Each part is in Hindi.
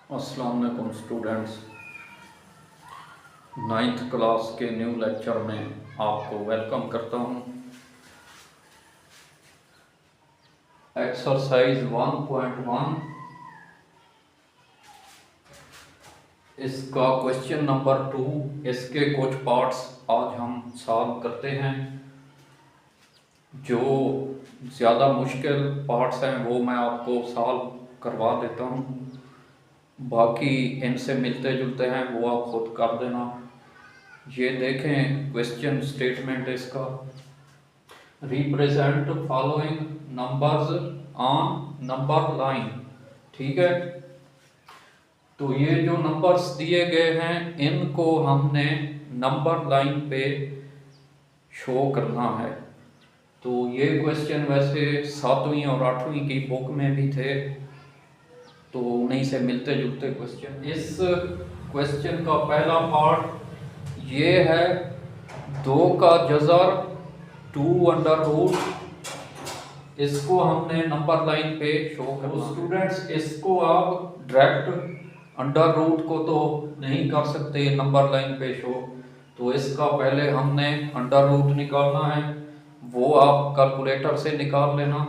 अस्सलाम वालेकुम स्टूडेंट्स, नाइन्थ क्लास के न्यू लेक्चर में आपको वेलकम करता हूँ। एक्सरसाइज 1.1 इसका क्वेश्चन नंबर 2, इसके कुछ पार्ट्स आज हम सॉल्व करते हैं। जो ज़्यादा मुश्किल पार्ट्स हैं वो मैं आपको सॉल्व करवा देता हूँ, बाकी इनसे मिलते जुलते हैं वो आप खुद कर देना। ये देखें क्वेश्चन स्टेटमेंट इसका, represent following numbers on number line. ठीक है, तो ये जो नंबर्स दिए गए हैं इनको हमने नंबर लाइन पे शो करना है। तो ये क्वेश्चन वैसे 7वीं और 8वीं की बुक में भी थे, तो उन्हीं से मिलते जुलते क्वेश्चन। इस क्वेश्चन का पहला पार्ट ये है 2 का जज़र 2√, इसको हमने नंबर लाइन पे शो करना। स्टूडेंट्स इसको आप डायरेक्ट अंडर रूट को तो नहीं कर सकते नंबर लाइन पे शो, तो इसका पहले हमने अंडर रूट निकालना है, वो आप कैलकुलेटर से निकाल लेना।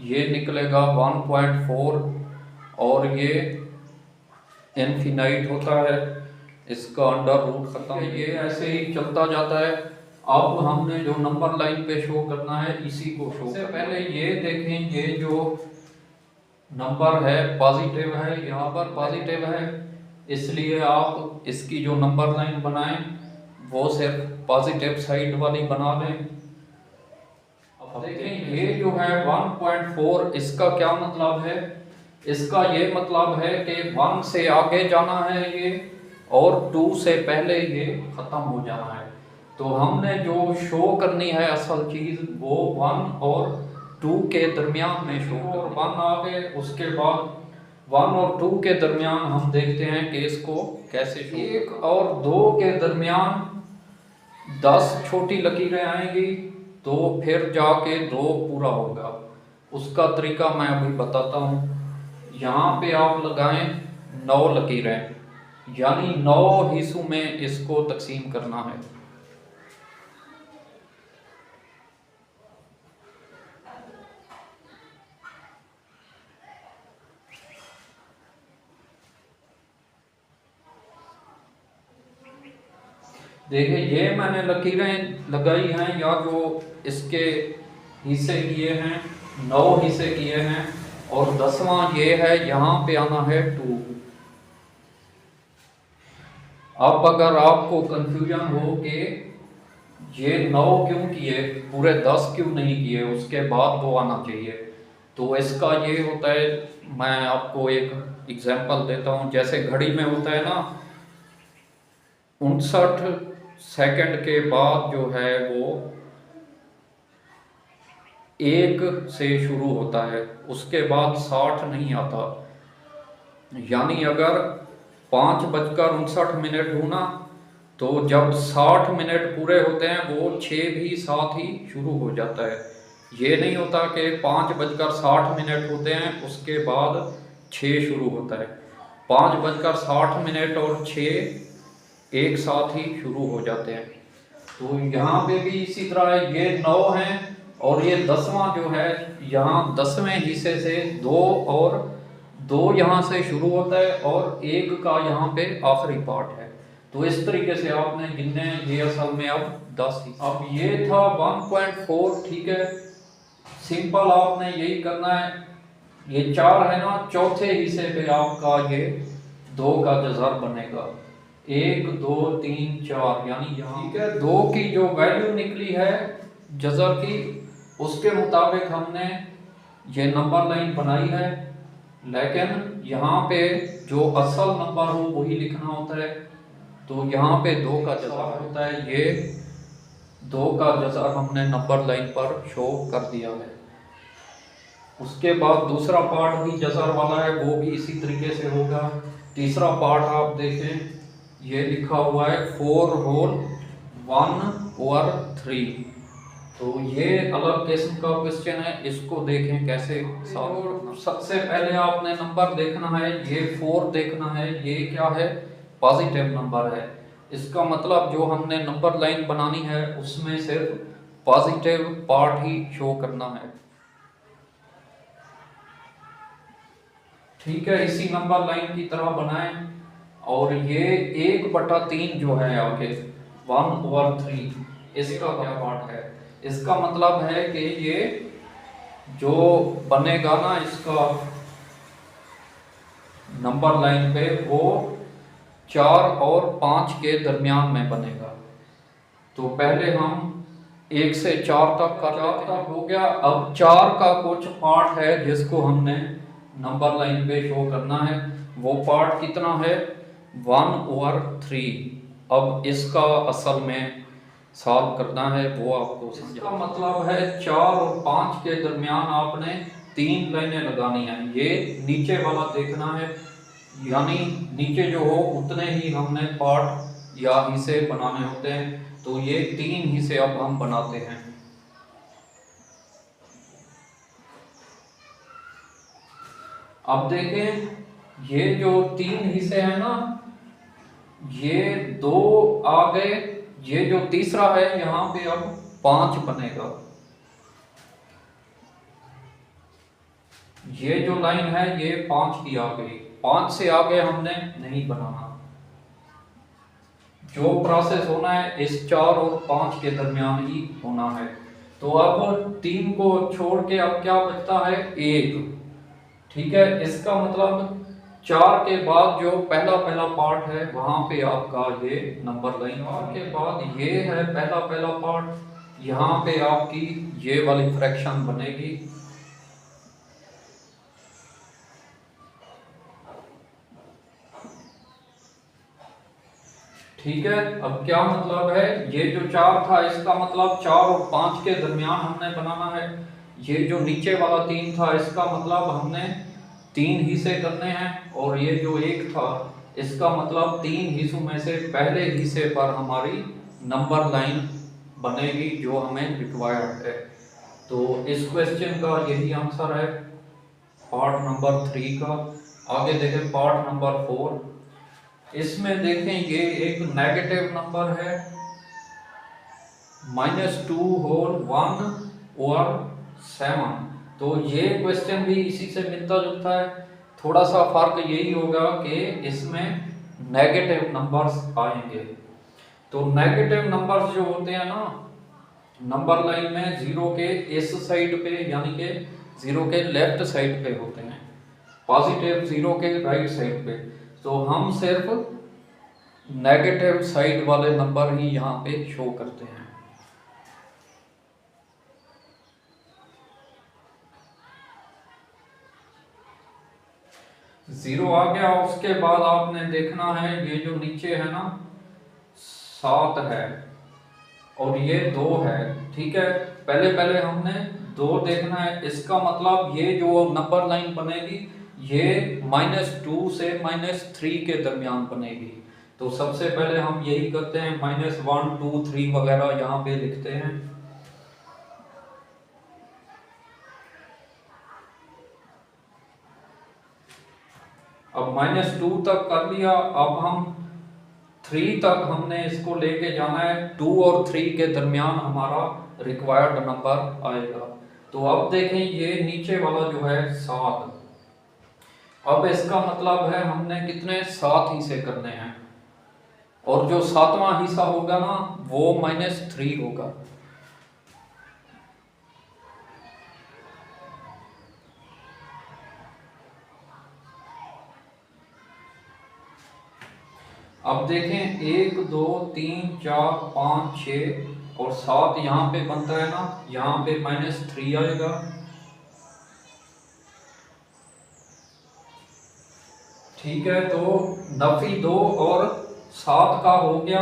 ये निकलेगा 1.4 और ये इनफिनाइट होता है, इसका अंडर रूट खत्म। ये ऐसे ही चलता जाता है। अब हमने जो नंबर लाइन पे शो करना है इसी को शो। इससे पहले ये देखें, ये जो नंबर है पॉजिटिव है, यहाँ पर पॉजिटिव है, इसलिए आप इसकी जो नंबर लाइन बनाएं वो सिर्फ पॉजिटिव साइड वाली बना लें। अब देखें ये जो है 1.4, इसका क्या मतलब है? इसका ये मतलब है कि 1 से आगे जाना है ये, और 2 से पहले ये ख़त्म हो जाना है। तो हमने जो शो करनी है असल चीज़ वो 1 और 2 के दरमियान में शो। और 1 आ गए, उसके बाद 1 और 2 के दरमियान हम देखते हैं कि इसको कैसे शो। 1 और 2 के दरमियान 10 छोटी लकीरें आएंगी, तो फिर जाके 2 पूरा होगा। उसका तरीका मैं अभी बताता हूँ। यहाँ पे आप लगाएं 9 लकीरें, यानी 9 हिस्सों में इसको तकसीम करना है। देखिए ये मैंने लकीरें लगाई हैं, या जो इसके हिस्से किए हैं 9 हिस्से किए हैं, और 10वां ये है, यहाँ पे आना है 2। अब अगर आपको कंफ्यूजन हो कि ये 9 क्यों किए, पूरे 10 क्यों नहीं किए, उसके बाद वो आना चाहिए, तो इसका ये होता है, मैं आपको एक एग्जांपल देता हूँ। जैसे घड़ी में होता है ना, 59 सेकंड के बाद जो है वो 1 से शुरू होता है, उसके बाद 60 नहीं आता। यानी अगर 5:59 हुआ, तो जब 60 मिनट पूरे होते हैं वो 6 भी साथ ही शुरू हो जाता है। ये नहीं होता कि 5:60 होते हैं उसके बाद 6 शुरू होता है। 5:60 और 6 एक साथ ही शुरू हो जाते हैं। तो यहाँ पे भी इसी तरह है, ये 9 हैं, और ये 10वां जो है, यहाँ 10वें हिस्से से 2 और 2 यहाँ से शुरू होता है, और 1 का यहाँ पे आखिरी पार्ट है। तो इस तरीके से आपने गिनने हैं। ये असल में अब 10 ही। अब ये था 1.4, ठीक है, सिंपल आपने यही करना है। ये 4 है ना, चौथे हिस्से पे आपका ये 2 का जज़र बनेगा। 1 2 3 4, यानी यहाँ, ठीक है, 2 की जो वैल्यू निकली है जज़र की, उसके मुताबिक हमने ये नंबर लाइन बनाई है। लेकिन यहाँ पे जो असल नंबर हो वही लिखना होता है। तो यहाँ पे 2 का जज़र होता है, ये 2 का जज़र हमने नंबर लाइन पर शो कर दिया है। उसके बाद दूसरा पार्ट भी जज़र वाला है, वो भी इसी तरीके से होगा। तीसरा पार्ट आप देखें, ये लिखा हुआ है 4 होल 1/3। तो ये अलग किस्म का क्वेश्चन है, इसको देखें कैसे सॉल्व करना। सबसे पहले आपने नंबर देखना है, ये 4 देखना है, ये क्या है, पॉजिटिव नंबर है। इसका मतलब जो हमने नंबर लाइन बनानी है उसमें सिर्फ पॉजिटिव पार्ट ही शो करना है। ठीक है, इसी नंबर लाइन की तरह बनाएं। और ये 1/3 जो है आगे 1/3, इसका क्या पार्ट है, इसका मतलब है कि ये जो बनेगा ना इसका नंबर लाइन पे, वो 4 और 5 के दरमियान में बनेगा। तो पहले हम 1 से 4 तक का 4 तक हो गया। अब 4 का कुछ पार्ट है जिसको हमने नंबर लाइन पे शो करना है। वो पार्ट कितना है, 1/3। अब इसका असल में सॉल्व करना है, वो आपको इसका मतलब है 4 और 5 के दरमियान आपने 3 लाइनें लगानी है। ये नीचे वाला देखना है, यानी नीचे जो हो उतने ही हमने पार्ट या हिस्से बनाने होते हैं। तो ये 3 हिस्से अब हम बनाते हैं। अब देखें, ये जो 3 हिस्से हैं ना, ये 2 आ गए, ये जो तीसरा है यहाँ पे अब 5 बनेगा। ये जो लाइन है ये 5 की आ गई, 5 से आगे हमने नहीं बनाना। जो प्रोसेस होना है इस 4 और 5 के दरमियान ही होना है। तो अब 3 को छोड़ के अब क्या बचता है, 1। ठीक है, इसका मतलब 4 के बाद जो पहला पार्ट है वहां पे आपका ये नंबर लाइन, 4 के बाद ये है पहला पार्ट, यहाँ पे आपकी ये वाली फ्रैक्शन बनेगी। ठीक है, अब क्या मतलब है, ये जो 4 था इसका मतलब 4 और 5 के दरमियान हमने बनाना है। ये जो नीचे वाला 3 था इसका मतलब हमने 3 हिस्से करने हैं। और ये जो 1 था इसका मतलब 3 हिस्सों में से पहले हिस्से पर हमारी नंबर लाइन बनेगी जो हमें रिक्वायर्ड है। तो इस क्वेश्चन का यही आंसर है, पार्ट नंबर 3 का। आगे देखें पार्ट नंबर 4। इसमें देखें ये एक नेगेटिव नंबर है, -2/1/7। तो ये क्वेश्चन भी इसी से मिलता जुलता है। थोड़ा सा फर्क यही होगा कि इसमें नेगेटिव नंबर्स आएंगे। तो नेगेटिव नंबर्स जो होते हैं ना नंबर लाइन में, 0 के इस साइड पे यानी कि 0 के लेफ्ट साइड पे होते हैं, पॉजिटिव 0 के राइट साइड पे। तो हम सिर्फ नेगेटिव साइड वाले नंबर ही यहाँ पे शो करते हैं। जीरो आ गया, उसके बाद आपने देखना है ये जो नीचे है ना 7 है और ये 2 है। ठीक है, पहले हमने 2 देखना है। इसका मतलब ये जो नंबर लाइन बनेगी ये -2 से -3 के दरमियान बनेगी। तो सबसे पहले हम यही करते हैं, -1 2 3 वगैरह यहाँ पे लिखते हैं। अब -2 तक कर लिया, अब हम 3 तक हमने इसको लेके जाना है। 2 और 3 के दरमियान हमारा रिक्वायर्ड नंबर आएगा। तो अब देखें ये नीचे वाला जो है 7, अब इसका मतलब है हमने कितने 7 हिस्से करने हैं और जो 7वां हिस्सा होगा ना वो -3 होगा। अब देखें 1 2 3 4 5 6 और 7 यहाँ पे बनता है ना, यहाँ पे -3 आएगा। ठीक है, तो नफी 2 और 7 का हो गया।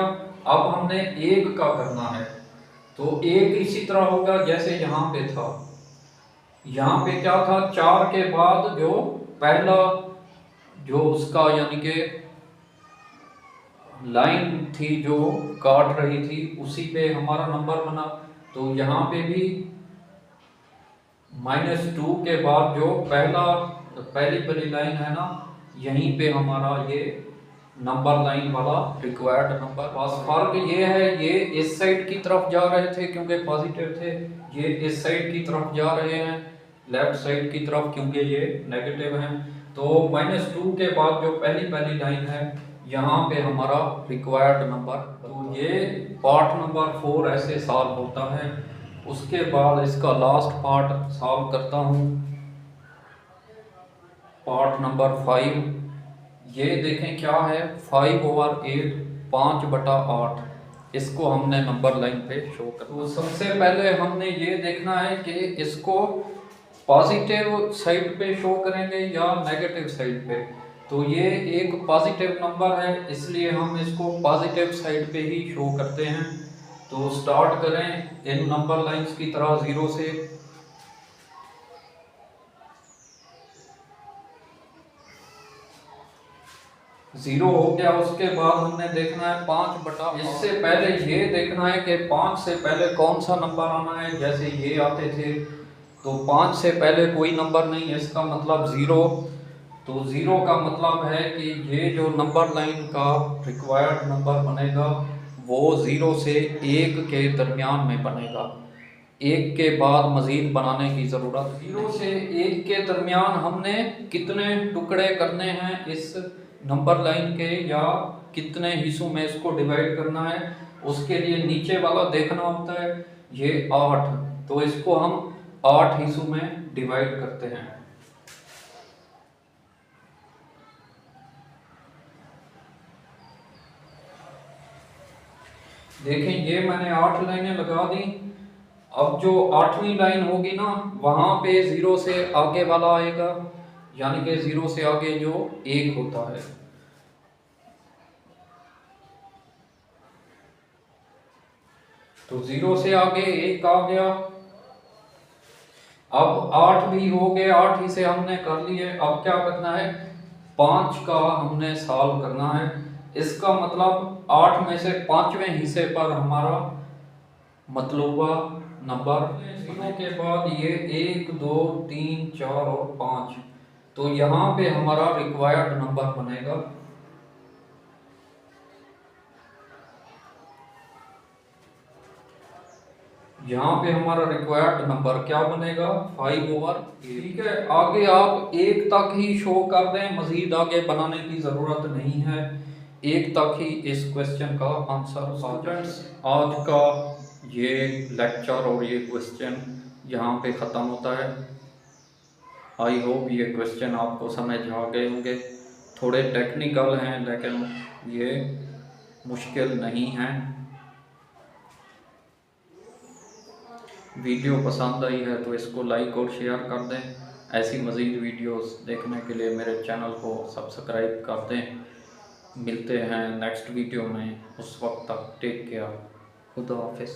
अब हमने 1 का करना है। तो 1 इसी तरह होगा जैसे यहाँ पे था। यहाँ पे क्या था, 4 के बाद जो पहला जो उसका यानी कि लाइन थी जो काट रही थी उसी पे हमारा नंबर बना। तो यहाँ पे भी -2 के बाद जो पहली लाइन है ना, यहीं पे हमारा ये नंबर लाइन वाला रिक्वायर्ड नंबर। बस फर्क ये है, ये इस साइड की तरफ जा रहे थे क्योंकि पॉजिटिव थे, ये इस साइड की तरफ जा रहे हैं लेफ्ट साइड की तरफ क्योंकि ये नेगेटिव हैं। तो -2 के बाद जो पहली लाइन है, यहाँ पे हमारा रिक्वायर्ड नंबर, तो ये पार्ट नंबर 4 ऐसे सॉल्व होता है। उसके बाद इसका लास्ट पार्ट सॉल्व करता हूँ, पार्ट नंबर 5। ये देखें क्या है, 5/8 5/8, इसको हमने नंबर लाइन पे शो कर। तो सबसे पहले हमने ये देखना है कि इसको पॉजिटिव साइड पे शो करेंगे या नेगेटिव साइड पे। तो ये एक पॉजिटिव नंबर है, इसलिए हम इसको पॉजिटिव साइड पे ही शो करते हैं। तो स्टार्ट करें इन नंबर लाइंस की तरह 0 से। 0 हो गया। उसके बाद हमने देखना है 5/8। इससे पहले ये देखना है कि 5 से पहले कौन सा नंबर आना है। जैसे ये आते थे तो 5 से पहले कोई नंबर नहीं है, इसका मतलब 0। तो 0 का मतलब है कि ये जो नंबर लाइन का रिक्वायर्ड नंबर बनेगा वो 0 से 1 के दरमियान में बनेगा। 1 के बाद मज़ीद बनाने की ज़रूरत। 0 से 1 के दरमियान हमने कितने टुकड़े करने हैं इस नंबर लाइन के, या कितने हिस्सों में इसको डिवाइड करना है, उसके लिए नीचे वाला देखना होता है। ये 8, तो इसको हम 8 हिस्सों में डिवाइड करते हैं। देखें ये मैंने 8 लाइनें लगा दी। अब जो 8वीं लाइन होगी ना, वहां पे 0 से आगे वाला आएगा, यानी कि 0 से आगे जो 1 होता है। तो 0 से आगे 1 आ गया। अब 8 भी हो गए, 8 ही से हमने कर लिए। अब क्या करना है, 5 का हमने सॉल्व करना है। इसका मतलब 8 में से 5वें हिस्से पर हमारा मतलूबा नंबर। 0 के बाद ये 1 2 3 4 और 5, तो यहाँ पे हमारा रिक्वायर्ड नंबर बनेगा। यहाँ पे हमारा रिक्वायर्ड नंबर क्या बनेगा, 5/8। ठीक है, आगे आप 1 तक ही शो कर दें, मजीद आगे बनाने की ज़रूरत नहीं है। 1 तक ही इस क्वेश्चन का आंसर। स्टूडेंट्स, आज का ये लेक्चर और ये क्वेश्चन यहाँ पे ख़त्म होता है। आई होप ये क्वेश्चन आपको समझ आ गए होंगे। थोड़े टेक्निकल हैं लेकिन ये मुश्किल नहीं हैं। वीडियो पसंद आई है तो इसको लाइक और शेयर कर दें। ऐसी मज़ीद वीडियोस देखने के लिए मेरे चैनल को सब्सक्राइब कर दें। मिलते हैं नेक्स्ट वीडियो में, उस वक्त तक टेक केयर, खुदा हाफिज़।